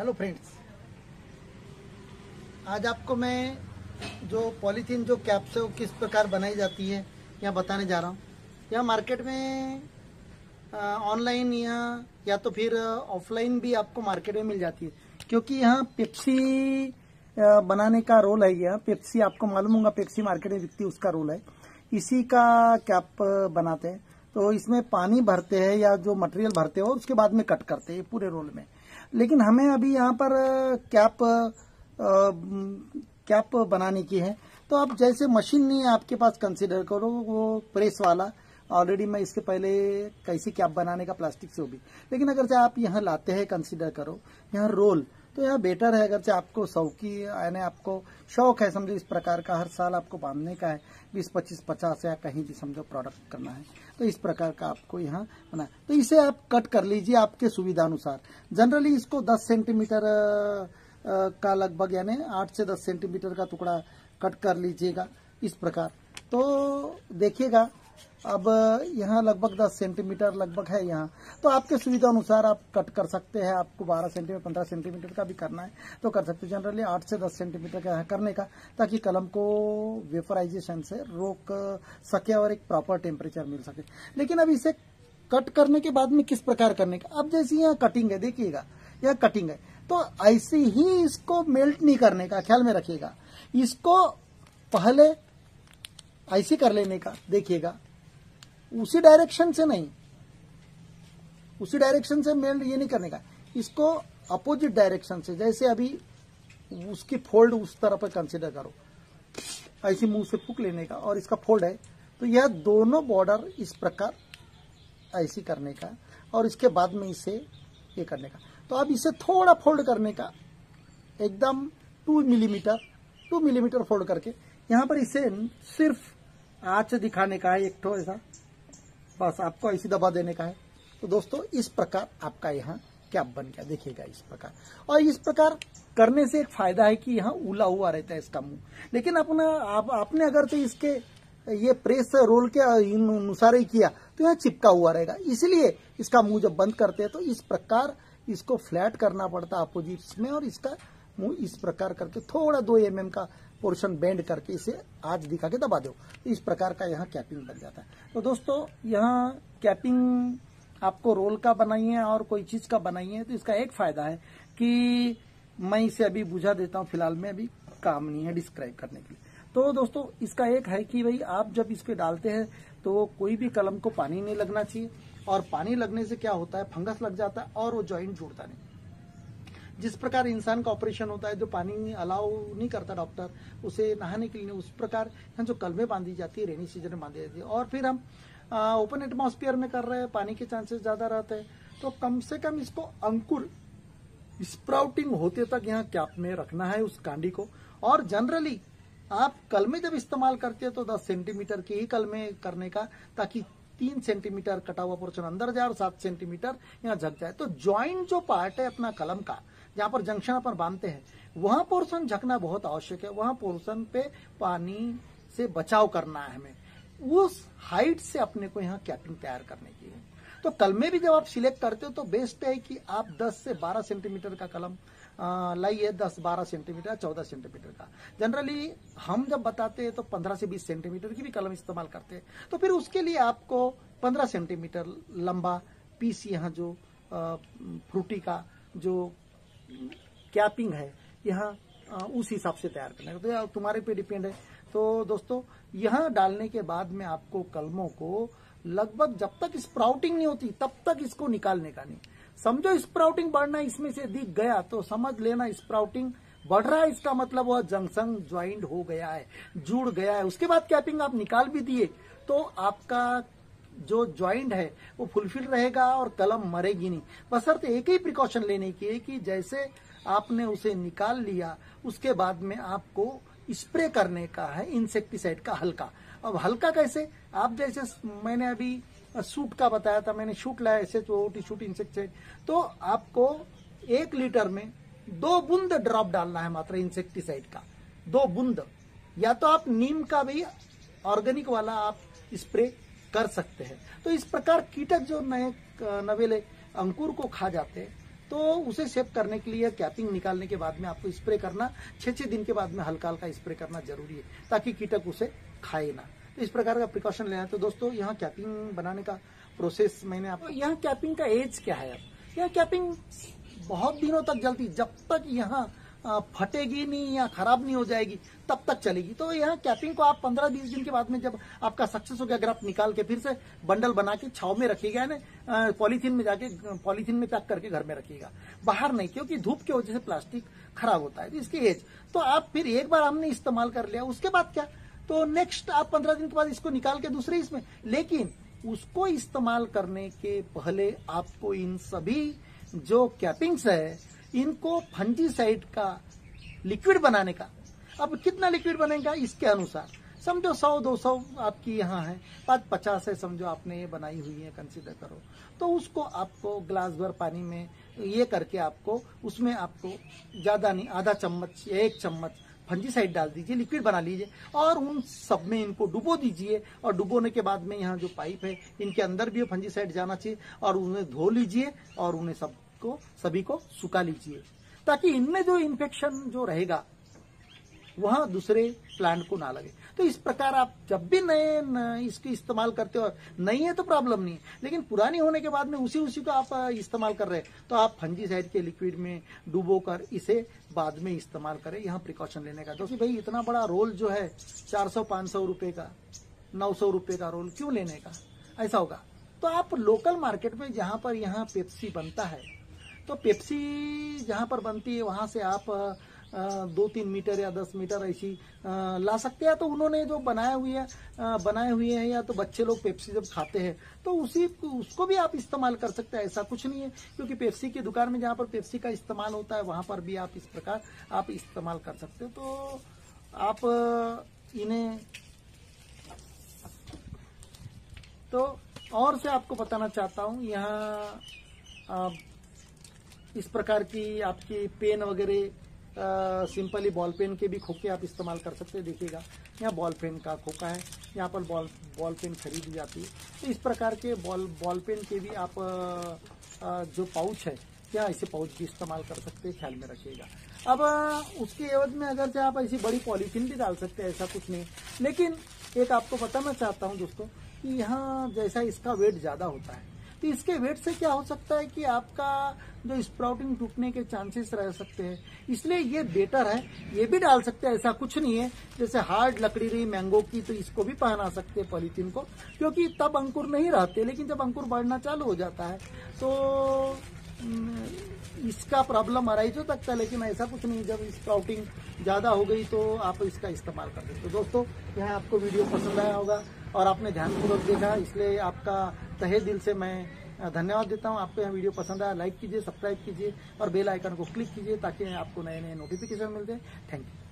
Hello friends, आज आपको मैं जो पॉलीथीन जो कैप से वो किस प्रकार बनाई जाती है यहाँ बताने जा रहा हूँ। यह मार्केट में ऑनलाइन या तो फिर ऑफलाइन भी आपको मार्केट में मिल जाती है, क्योंकि यहाँ पेप्सी बनाने का रोल है। यह पेप्सी आपको मालूम होगा, पेप्सी मार्केट में बिकती है, उसका रोल है। इसी का कैप बनाते हैं, तो इसमें पानी भरते हैं या जो मटेरियल भरते हैं और उसके बाद में कट करते हैं पूरे रोल में। लेकिन हमें अभी यहाँ पर कैप बनाने की है, तो आप जैसे मशीन नहीं है आपके पास, कंसीडर करो वो प्रेस वाला। ऑलरेडी मैं इसके पहले कैसी कैप बनाने का प्लास्टिक से हो भी, लेकिन अगर से आप यहाँ लाते हैं, कंसीडर करो यहाँ रोल, तो यह बेटर है। अगर से आपको शौकी यानी आपको शौक है, समझो इस प्रकार का हर साल आपको बांधने का है, 20, 25, 50 या कहीं भी समझो प्रोडक्ट करना है, तो इस प्रकार का आपको यहाँ बना, तो इसे आप कट कर लीजिए आपके सुविधा अनुसार। जनरली इसको 10 सेंटीमीटर का लगभग यानी 8 से 10 सेंटीमीटर का टुकड़ा कट कर लीजिएगा इस प्रकार। तो देखिएगा अब यहाँ लगभग 10 सेंटीमीटर लगभग है यहाँ, तो आपके सुविधा अनुसार आप कट कर सकते हैं। आपको 12 सेंटीमीटर 15 सेंटीमीटर का भी करना है तो कर सकते हैं। जनरली 8 से 10 सेंटीमीटर का करने का, ताकि कलम को वेपराइजेशन से रोक सके और एक प्रॉपर टेम्परेचर मिल सके। लेकिन अब इसे कट करने के बाद में किस प्रकार करने का, अब जैसे यहाँ कटिंग है, देखिएगा यह कटिंग है, तो ऐसे ही इसको मेल्ट नहीं करने का, ख्याल में रखिएगा। इसको पहले ऐसे कर लेने का, देखिएगा उसी डायरेक्शन से नहीं, उसी डायरेक्शन से मेल्ट ये नहीं करने का, इसको अपोजिट डायरेक्शन से। जैसे अभी उसकी फोल्ड उस तरफ कंसीडर करो, ऐसे मुंह से फूक लेने का, और इसका फोल्ड है तो यह दोनों बॉर्डर इस प्रकार ऐसे करने का, और इसके बाद में इसे ये करने का। तो अब इसे थोड़ा फोल्ड करने का, एकदम 2 मिलीमीटर फोल्ड करके यहाँ पर इसे सिर्फ आंच दिखाने का है, एक ठो ऐसा, बस आपको ऐसी दबा देने का है। तो दोस्तों इस प्रकार आपका यहाँ कैप बन गया, देखिएगा इस प्रकार। और इस प्रकार करने से एक फायदा है कि यहाँ उला हुआ रहता है इसका मुंह। लेकिन आपने अगर तो इसके ये प्रेस रोल के अनुसार ही किया तो यहाँ चिपका हुआ रहेगा, इसलिए इसका मुंह जब बंद करते हैं तो इस प्रकार इसको फ्लैट करना पड़ता है अपोजिट्स में, और इसका मुंह इस प्रकार करके थोड़ा 2 mm का पोर्शन बेंड करके इसे आज दिखा के दबा दो, तो इस प्रकार का यहाँ कैपिंग बन जाता है। तो दोस्तों यहाँ कैपिंग आपको रोल का बनाइए और कोई चीज का बनाइए, तो इसका एक फायदा है कि मैं इसे अभी बुझा देता हूँ, फिलहाल में अभी काम नहीं है डिस्क्राइब करने के लिए। तो दोस्तों इसका एक है कि भाई आप जब इस पे डालते हैं तो कोई भी कलम को पानी नहीं लगना चाहिए, और पानी लगने से क्या होता है, फंगस लग जाता है और वो जॉइंट जुड़ता नहीं। जिस प्रकार इंसान का ऑपरेशन होता है, जो पानी अलाउ नहीं करता डॉक्टर उसे नहाने के लिए, उस प्रकार यहाँ जो कलमें बांधी जाती है रेनी सीजन में बांधी जाती है। और फिर हम ओपन एटमॉस्फेयर में कर रहे हैं, पानी के चांसेस ज्यादा रहते हैं, तो कम से कम इसको अंकुर स्प्राउटिंग होते तक यहाँ कैप में रखना है उस कांडी को। और जनरली आप कलमें जब इस्तेमाल करते हैं तो 10 सेंटीमीटर की ही कलमें करने का, ताकि 3 सेंटीमीटर कटा हुआ पोर्शन अंदर जाए और 7 सेंटीमीटर यहाँ झक जाए। तो ज्वाइंट जो पार्ट है अपना कलम का, जहाँ पर जंक्शन अपन बांधते हैं, वहां पोर्शन झकना बहुत आवश्यक है। वहां पोर्शन पे पानी से बचाव करना है हमें, उस हाइट से अपने को यहाँ कैपिंग तैयार करने की है। तो कलमे भी जब आप सिलेक्ट करते हो तो बेस्ट है कि आप 10 से 12 सेंटीमीटर का कलम लाइए, 10, 12 सेंटीमीटर, 14 सेंटीमीटर का। जनरली हम जब बताते हैं तो 15 से 20 सेंटीमीटर की भी कलम इस्तेमाल करते हैं। तो फिर उसके लिए आपको 15 सेंटीमीटर लंबा पीस यहाँ जो फ्रूटी का जो कैपिंग है यहाँ उस हिसाब से तैयार करना है, तो तुम्हारे पे डिपेंड है। तो दोस्तों यहाँ डालने के बाद में आपको कलमों को लगभग जब तक स्प्राउटिंग नहीं होती तब तक इसको निकालने का नहीं। समझो स्प्राउटिंग बढ़ना इसमें से दिख गया तो समझ लेना स्प्राउटिंग बढ़ रहा है, इसका मतलब वह जंक्शन ज्वाइंट हो गया है, जुड़ गया है। उसके बाद कैपिंग आप निकाल भी दिए तो आपका जो ज्वाइंट है वो फुलफिल रहेगा और कलम मरेगी नहीं। बशर्ते एक ही प्रिकॉशन लेने की है कि जैसे आपने उसे निकाल लिया उसके बाद में आपको स्प्रे करने का है इंसेक्टिसाइड का हल्का। अब हल्का कैसे, आप जैसे मैंने अभी शूट का बताया था, मैंने शूट लाया SHOOT शूट इंसेक्टिसाइड, तो आपको 1 लीटर में 2 बूंद ड्रॉप डालना है मात्र इंसेक्टिसाइड का, 2 बूंद। या तो आप नीम का भी ऑर्गेनिक वाला आप स्प्रे कर सकते हैं। तो इस प्रकार कीटक जो नए नवेले अंकुर को खा जाते हैं तो उसे सेव करने के लिए कैपिंग निकालने के बाद में आपको स्प्रे करना 6 दिन के बाद में हल्का हल्का स्प्रे करना जरूरी है, ताकि कीटक उसे खाए ना। तो इस प्रकार का प्रिकॉशन लेना है। तो दोस्तों यहाँ कैपिंग बनाने का प्रोसेस मैंने आपको, यहाँ कैपिंग का एज क्या है, अब यहाँ कैपिंग बहुत दिनों तक जलती, जब तक यहाँ फटेगी नहीं या खराब नहीं हो जाएगी तब तक चलेगी। तो यहाँ कैपिंग को आप 15-20 दिन के बाद में जब आपका सक्सेस हो गया, अगर आप निकाल के फिर से बंडल बना के छाव में रखिएगा ना, पॉलीथीन में जाके पॉलीथीन में पैक करके घर में रखिएगा, बाहर नहीं, क्योंकि धूप की वजह से प्लास्टिक खराब होता है। तो इसकी एज तो आप फिर एक बार हमने इस्तेमाल कर लिया, उसके बाद क्या, तो नेक्स्ट आप 15 दिन के बाद इसको निकाल के दूसरे इसमें, लेकिन उसको इस्तेमाल करने के पहले आपको इन सभी जो कैपिंग्स है इनको फंजीसाइड का लिक्विड बनाने का, अब कितना लिक्विड बनेगा इसके अनुसार, समझो 100-200 आपकी यहाँ है, 50 है समझो आपने ये बनाई हुई है, कंसीडर करो, तो उसको आपको ग्लास भर पानी में ये करके आपको उसमें आपको ज्यादा नहीं, आधा चम्मच या 1 चम्मच फंजीसाइड डाल दीजिए, लिक्विड बना लीजिए और उन सब में इनको डुबो दीजिए। और डुबोने के बाद में यहाँ जो पाइप है इनके अंदर भी फंजीसाइड जाना चाहिए और उन्हें धो लीजिए और उन्हें सभी को सुखा लीजिए, ताकि इनमें जो इन्फेक्शन जो रहेगा वह दूसरे प्लांट को ना लगे। तो इस प्रकार आप जब भी नए इसकी इस्तेमाल करते हो, नहीं है तो प्रॉब्लम नहीं है, लेकिन पुरानी होने के बाद में उसी को आप इस्तेमाल कर रहे हैं, तो आप फंजीसाइड के लिक्विड में डुबो कर इसे बाद में इस्तेमाल करें। यहाँ प्रिकॉशन लेने का दोस्तों, भाई इतना बड़ा रोल जो है 400-500 रुपए का, 900 रुपए का रोल क्यों लेने का, ऐसा होगा तो आप लोकल मार्केट में जहाँ पर यहाँ पेप्सी बनता है, तो पेप्सी जहाँ पर बनती है वहां से आप 2-3 मीटर या 10 मीटर ऐसी ला सकते हैं। तो उन्होंने जो बनाए हुए हैं या तो बच्चे लोग पेप्सी जब खाते हैं तो उसको भी आप इस्तेमाल कर सकते हैं, ऐसा कुछ नहीं है, क्योंकि पेप्सी की दुकान में जहाँ पर पेप्सी का इस्तेमाल होता है वहां पर भी आप इस प्रकार आप इस्तेमाल कर सकते हो। तो आप इन्हें तो और से आपको बताना चाहता हूँ, यहाँ इस प्रकार की आपकी पेन वगैरह सिंपली बॉल पेन के भी खोखे आप इस्तेमाल कर सकते हैं। देखिएगा यहाँ बॉल पेन का खोखा है, यहाँ पर बॉल पेन खरीदी जाती है। तो इस प्रकार के बॉल पेन के भी आप जो पाउच है क्या ऐसे पाउच भी इस्तेमाल कर सकते हैं, ख्याल में रखिएगा। अब उसके एवज में अगर आप ऐसी बड़ी पॉलीथीन भी डाल सकते हैं, ऐसा कुछ नहीं, लेकिन एक आपको बताना चाहता हूँ दोस्तों कि यहाँ जैसा इसका वेट ज्यादा होता है, तो इसके वेट से क्या हो सकता है कि आपका जो स्प्राउटिंग टूटने के चांसेस रह सकते हैं, इसलिए ये बेटर है। ये भी डाल सकते हैं, ऐसा कुछ नहीं है, जैसे हार्ड लकड़ी रही मैंगो की तो इसको भी पहना सकते हैं पॉलीथीन को, क्योंकि तब अंकुर नहीं रहते, लेकिन जब अंकुर बढ़ना चालू हो जाता है तो इसका प्रॉब्लम अराइज हो सकता है, लेकिन ऐसा कुछ नहीं, जब स्प्राउटिंग ज्यादा हो गई तो आप इसका इस्तेमाल कर सकते हो। तो दोस्तों यह आपको वीडियो पसंद आया होगा और आपने ध्यानपूर्वक देखा, इसलिए आपका तहे दिल से मैं धन्यवाद देता हूं। आपको यह वीडियो पसंद आया लाइक कीजिए, सब्सक्राइब कीजिए और बेल आइकन को क्लिक कीजिए ताकि आपको नए नए नोटिफिकेशन मिलते हैं। Thank you.